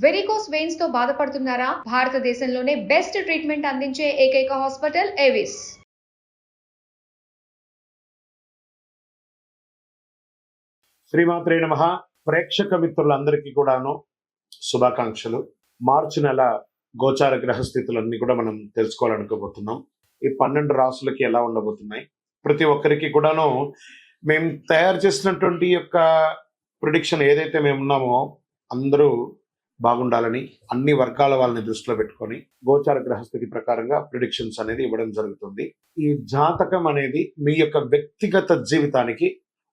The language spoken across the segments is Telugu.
వెరికోస్ వెయిన్స్ తో బాధపడుతున్నారా? భారతదేశంలోనే బెస్ట్ ట్రీట్మెంట్ అందించే ఏకైక హాస్పిటల్ ఏవిస్. శ్రీమాత్రే నమః. ప్రేక్షక మిత్రులందరికీ కూడాను శుభాకాంక్షలు. మార్చి నెల గోచార గ్రహస్థితులన్నీ కూడా మనం తెలుసుకోవాలనుకోబోతున్నాం. ఈ 12 రాసులకి ఎలా ఉండబోతున్నాయి, ప్రతి ఒక్కరికి కూడాను మేము తయారు చేసినటువంటి యొక్క ప్రిడిక్షన్ ఏదైతే మేము ఉన్నామో అందరూ బాగుండాలని అన్ని వర్గాల వాళ్ళని దృష్టిలో పెట్టుకొని గోచార గ్రహస్థితి ప్రకారంగా ప్రిడిక్షన్స్ అనేది ఇవ్వడం జరుగుతుంది. ఈ జాతకం అనేది మీ యొక్క వ్యక్తిగత జీవితానికి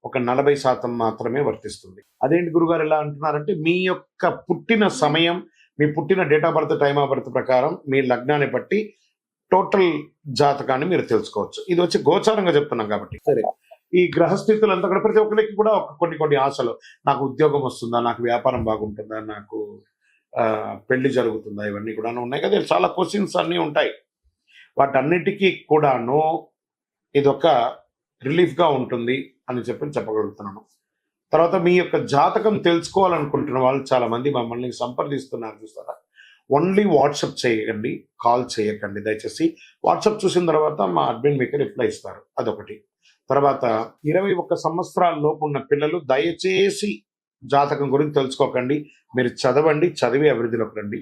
ఒక 40% మాత్రమే వర్తిస్తుంది. అదేంటి గురుగారు ఎలా అంటున్నారంటే, మీ యొక్క పుట్టిన సమయం, మీ పుట్టిన date of birth, time of birth ప్రకారం మీ లగ్నాన్ని బట్టి టోటల్ జాతకాన్ని మీరు తెలుసుకోవచ్చు. ఇది వచ్చి గోచారంగా చెప్తున్నాం కాబట్టి. సరే, ఈ గ్రహస్థితులంతా కూడా ప్రతి ఒక్కరికి కూడా కొన్ని ఆశలు, నాకు ఉద్యోగం వస్తుందా, నాకు వ్యాపారం బాగుంటుందా, నాకు పెళ్లి జరుగుతుందా, ఇవన్నీ కూడా ఉన్నాయి కదా. చాలా క్వశ్చన్స్ అన్నీ ఉంటాయి. వాటన్నిటికీ కూడాను ఇదొక రిలీఫ్గా ఉంటుంది అని చెప్పగలుగుతున్నాను. తర్వాత మీ యొక్క జాతకం తెలుసుకోవాలనుకుంటున్న వాళ్ళు చాలా మంది మమ్మల్ని సంప్రదిస్తున్నారు, చూస్తారా. ఓన్లీ వాట్సాప్ చేయకండి, కాల్ చేయకండి దయచేసి. వాట్సాప్ చూసిన తర్వాత మా అడ్మిన్ మీకు రిప్లై ఇస్తారు, అదొకటి. తర్వాత 21 సంవత్సరాల లోపు ఉన్న పిల్లలు దయచేసి జాతకం గురించి తెలుసుకోకండి. మీరు చదవండి, చదివి అభివృద్ధిలోకి రండి.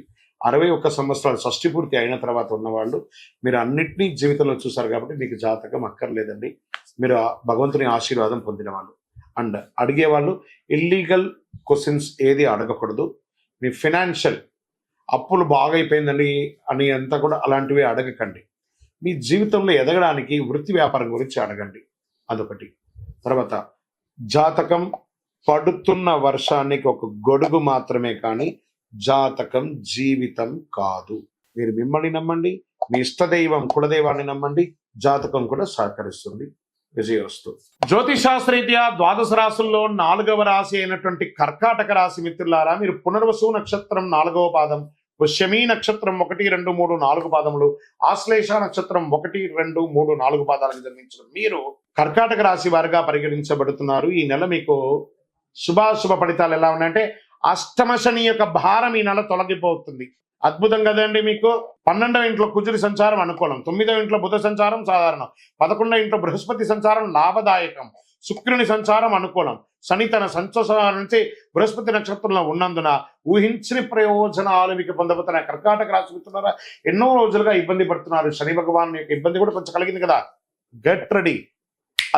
61 సంవత్సరాలు షష్టి పూర్తి అయిన తర్వాత ఉన్నవాళ్ళు మీరు అన్నిటినీ జీవితంలో చూసారు కాబట్టి మీకు జాతకం అక్కర్లేదండి. మీరు భగవంతుని ఆశీర్వాదం పొందిన వాళ్ళు. అండ్ అడిగేవాళ్ళు ఇల్లీగల్ క్వశ్చన్స్ ఏది అడగకూడదు. మీ ఫినాన్షియల్ అప్పులు బాగైపోయిందండి అని అంతా కూడా అలాంటివి అడగకండి. మీ జీవితంలో ఎదగడానికి వృత్తి వ్యాపారం గురించి అడగండి, అదొకటి. తర్వాత జాతకం పడుతున్న వర్షానికి ఒక గొడుగు మాత్రమే కానీ జాతకం జీవితం కాదు. మీరు మిమ్మల్ని నమ్మండి, మీ ఇష్టదైవం కులదైవాన్ని నమ్మండి, జాతకం కూడా సహకరిస్తుంది. విజయోస్తు. జ్యోతిషాస్త్రరీత్యా 12 రాసుల్లో 4వ రాశి అయినటువంటి కర్కాటక రాశి మిత్రులారా, మీరు పునర్వసు నక్షత్రం 4వ పాదం, పుష్యమీ నక్షత్రం 1, 2, 3, 4 పాదములు, ఆశ్లేష నక్షత్రం 1, 2, 3, 4 పాదాలకు జన్మించిన మీరు కర్కాటక రాశి వారిగా పరిగణించబడుతున్నారు. ఈ నెల మీకు శుభాశుభ ఫలితాలు ఎలా ఉన్నాయంటే, అష్టమ శని యొక్క భారం ఈ నెల తొలగిపోతుంది. అద్భుతం కదండి. మీకు 12వ ఇంట్లో కుజుడి సంచారం అనుకూలం, 9వ ఇంట్లో బుధ సంచారం సాధారణం, 11వ ఇంట్లో బృహస్పతి సంచారం లాభదాయకం, శుక్రుని సంచారం అనుకూలం, శని తన సంచారం నుంచి బృహస్పతి నక్షత్రంలో ఉన్నందున ఊహించిన ప్రయోజనాలు మీకు పొందబోతున్న కర్కాటక రాశి మిత్రులారా, ఎన్నో రోజులుగా ఇబ్బంది పడుతున్నారు. శని భగవాన్ యొక్క ఇబ్బంది కూడా కొంచెం కలిగింది కదా. గెట్ రెడీ,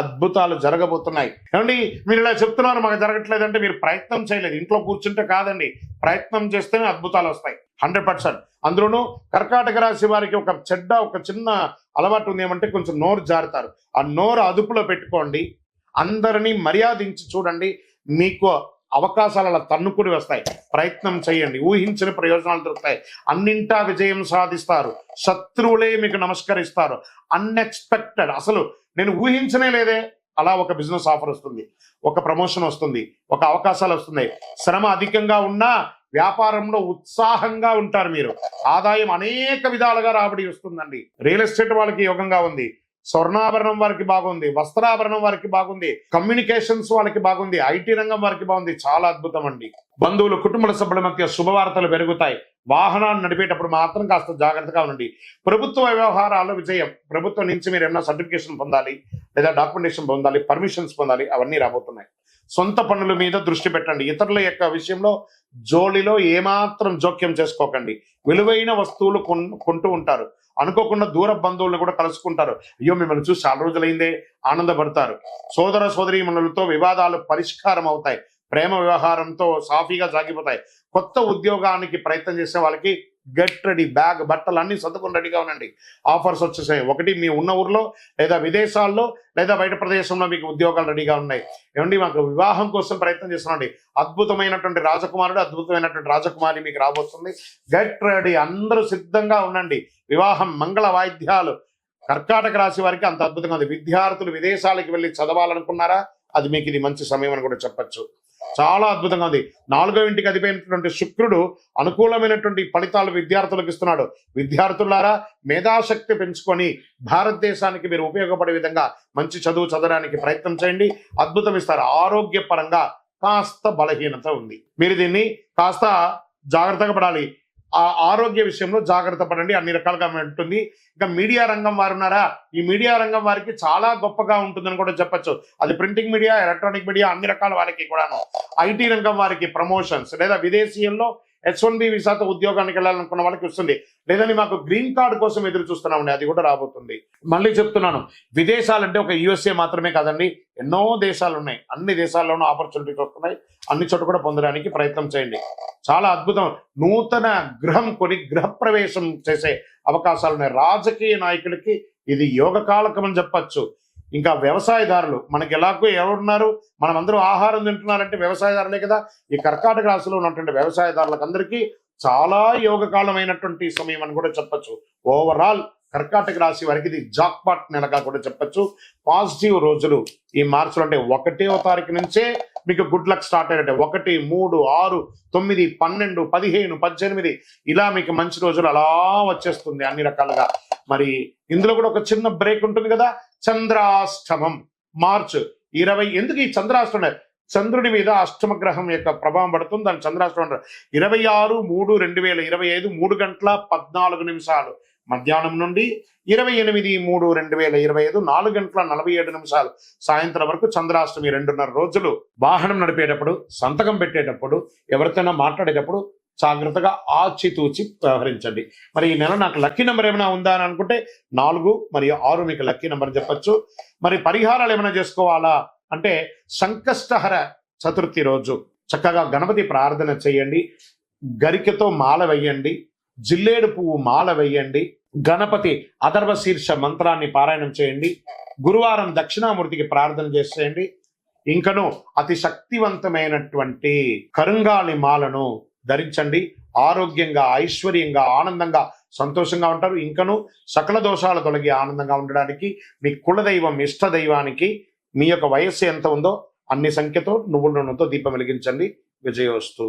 అద్భుతాలు జరగబోతున్నాయి. ఏమండి, మీరు ఇలా చెప్తున్నారు మాకు జరగట్లేదంటే మీరు ప్రయత్నం చేయలేదు. ఇంట్లో కూర్చుంటే కాదండి, ప్రయత్నం చేస్తేనే అద్భుతాలు వస్తాయి 100%. అందులోనూ కర్కాటక రాశి వారికి ఒక చిన్న అలవాటు ఉంది, ఏమంటే కొంచెం నోరు జారుతారు. ఆ నోరు అదుపులో పెట్టుకోండి, అందరినీ మర్యాదించి చూడండి, మీకు అవకాశాలు అలా తన్నుకుని వస్తాయి. ప్రయత్నం చేయండి, ఊహించిన ప్రయోజనాలు దొరుకుతాయి, అన్నింటా విజయం సాధిస్తారు, శత్రువులే మీకు నమస్కరిస్తారు. అన్ఎక్స్పెక్టెడ్, అసలు నేను ఊహించనే లేదే, అలా ఒక బిజినెస్ ఆఫర్ వస్తుంది, ఒక ప్రమోషన్ వస్తుంది, ఒక అవకాశాలు వస్తున్నాయి. శ్రమ అధికంగా ఉన్నా వ్యాపారంలో ఉత్సాహంగా ఉంటారు మీరు. ఆదాయం అనేక విధాలుగా రాబడి వస్తుందండి. రియల్ ఎస్టేట్ వాళ్ళకి యోగంగా ఉంది, స్వర్ణాభరణం వారికి బాగుంది, వస్త్రాభరణం వారికి బాగుంది, కమ్యూనికేషన్స్ వాళ్ళకి బాగుంది, ఐటీ రంగం వారికి బాగుంది. చాలా అద్భుతం అండి. బంధువులు, కుటుంబ సభ్యుల మధ్య శుభవార్తలు పెరుగుతాయి. వాహనాన్ని నడిపేటప్పుడు మాత్రం కాస్త జాగ్రత్తగా ఉండండి. ప్రభుత్వ వ్యవహారాల్లో విజయం. ప్రభుత్వం నుంచి మీరు ఏమైనా సర్టిఫికేషన్ పొందాలి, లేదా డాక్యుమెంటేషన్ పొందాలి, పర్మిషన్స్ పొందాలి, అవన్నీ రాబోతున్నాయి. సొంత పనుల మీద దృష్టి పెట్టండి. ఇతరుల యొక్క విషయంలో జోలిలో ఏమాత్రం జోక్యం చేసుకోకండి. విలువైన వస్తువులు కొంటూ ఉంటారు, అనుకోకుండా దూర బంధువులను కూడా కలుసుకుంటారు. అయ్యో మిమ్మల్ని చూసి చాలా రోజులైందే, ఆనందపడతారు. సోదర సోదరీమణులతో వివాదాలు పరిష్కారం అవుతాయి. ప్రేమ వ్యవహారంతో సాఫీగా సాగిపోతాయి. కొత్త ఉద్యోగానికి ప్రయత్నం చేసే వాళ్ళకి గెట్ రెడీ, బ్యాగ్ బట్టలు అన్ని సర్దుకొని రెడీగా ఉండండి. ఆఫర్స్ వచ్చేసాయి. ఒకటి మీ ఉన్న ఊర్లో లేదా విదేశాల్లో లేదా బయట ప్రదేశంలో మీకు ఉద్యోగాలు రెడీగా ఉన్నాయి. ఏమండి, మాకు వివాహం కోసం ప్రయత్నం చేస్తున్నాండి, అద్భుతమైనటువంటి రాజకుమారుడు, అద్భుతమైనటువంటి రాజకుమారి మీకు రాబోతుంది. గెట్ రెడీ, అందరూ సిద్ధంగా ఉండండి. వివాహం, మంగళ వాయిద్యాలు. కర్కాటక రాశి వారికి అంత అద్భుతంగా ఉంది. విద్యార్థులు విదేశాలకు వెళ్ళి చదవాలనుకున్నారా, అది మీకు ఇది మంచి సమయం అని కూడా చెప్పచ్చు. చాలా అద్భుతంగా ఉంది. 4వ ఇంటికి అధిపైనటువంటి శుక్రుడు అనుకూలమైనటువంటి ఫలితాలు విద్యార్థులకు ఇస్తున్నాడు. విద్యార్థులారా, మేధాశక్తి పెంచుకొని భారతదేశానికి మీరు ఉపయోగపడే విధంగా మంచి చదువు చదవడానికి ప్రయత్నం చేయండి, అద్భుతం ఇస్తారు. ఆరోగ్యపరంగా కాస్త బలహీనత ఉంది, మీరు దీన్ని కాస్త జాగ్రత్తగా పడాలి. ఆ ఆరోగ్య విషయంలో జాగ్రత్త పడండి. అన్ని రకాలుగా ఉంటుంది. ఇంకా మీడియా రంగం వారు ఉన్నారా, ఈ మీడియా రంగం వారికి చాలా గొప్పగా ఉంటుందని కూడా చెప్పొచ్చు. అది ప్రింటింగ్ మీడియా, ఎలక్ట్రానిక్ మీడియా, అన్ని రకాల వారికి కూడాను. ఐటీ రంగం వారికి ప్రమోషన్స్, లేదా విదేశీయంలో H1B వీసాతో ఉద్యోగానికి వెళ్ళాలనుకున్న వాళ్ళకి వస్తుంది. లేదంటే మాకు గ్రీన్ కార్డు కోసం ఎదురు చూస్తున్నామండి, అది కూడా రాబోతుంది. మళ్ళీ చెప్తున్నాను, విదేశాలంటే ఒక USA మాత్రమే కాదండి, ఎన్నో దేశాలు ఉన్నాయి. అన్ని దేశాల్లోనూ ఆపర్చునిటీస్ వస్తున్నాయి. అన్ని చోట కూడా పొందడానికి ప్రయత్నం చేయండి. చాలా అద్భుతం. నూతన గృహం కొని గృహప్రవేశం చేసే అవకాశాలు ఉన్నాయి. రాజకీయ నాయకులకి ఇది యోగకాలకం అని చెప్పచ్చు. ఇంకా వ్యవసాయదారులు, మనకి ఎలాగో ఎవరున్నారు, మనం అందరూ ఆహారం తింటున్నారంటే వ్యవసాయదారులే కదా. ఈ కర్కాటక రాశిలో ఉన్నటువంటి వ్యవసాయదారులకు అందరికీ చాలా యోగకాలమైనటువంటి సమయం అని కూడా చెప్పచ్చు. ఓవరాల్ కర్కాటక రాశి వారికి ఇది జాక్పాట్ నెలగా కూడా చెప్పచ్చు. పాజిటివ్ రోజులు ఈ మార్చిలో, అంటే 1వ తారీఖు నుంచే మీకు గుడ్ లక్ స్టార్ట్ అయినట్టే. 1, 3, 6, 9, 12, 15, 18 ఇలా మీకు మంచి రోజులు అలా వచ్చేస్తుంది అన్ని రకాలుగా. మరి ఇందులో కూడా ఒక చిన్న బ్రేక్ ఉంటుంది కదా, చంద్రాష్టమం మార్చ్ 20. ఎందుకు ఈ చంద్రాష్టమం? చంద్రుడి మీద అష్టమ గ్రహం యొక్క ప్రభావం పడుతుంది, దాని చంద్రాష్టమం అంటారు. 26/3/2025 3:14 మధ్యాహ్నం నుండి 28/3/2025 4:47 సాయంత్రం వరకు చంద్రాష్టమి. 2.5 రోజులు. వాహనం నడిపేటప్పుడు, సంతకం పెట్టేటప్పుడు, ఎవరితోనైనా మాట్లాడేటప్పుడు జాగ్రత్తగా ఆచితూచి వ్యవహరించండి. మరి ఈ నెల నాకు లక్కీ నెంబర్ ఏమైనా ఉందా అని అనుకుంటే 4 మరియు 6 మీకు లక్కీ నెంబర్ చెప్పచ్చు. మరి పరిహారాలు ఏమైనా చేసుకోవాలా అంటే, సంకష్టహర చతుర్థి రోజు చక్కగా గణపతి ప్రార్థన చేయండి, గరికెతో మాల వేయండి, జిల్లేడు పువ్వు మాల వేయండి, గణపతి అథర్వ శీర్ష మంత్రాన్ని పారాయణం చేయండి, గురువారం దక్షిణామూర్తికి ప్రార్థన చేసేయండి. ఇంకను అతి శక్తివంతమైనటువంటి కరుంగాలి మాలను ధరించండి. ఆరోగ్యంగా, ఐశ్వర్యంగా, ఆనందంగా, సంతోషంగా ఉంటారు. ఇంకను సకల దోషాలు తొలగి ఆనందంగా ఉండడానికి మీ కులదైవం, ఇష్ట దైవానికి మీ యొక్క వయస్సు ఎంత ఉందో అన్ని సంఖ్యతో నువ్వుల నూనెతో దీపం వెలిగించండి. విజయోస్తు.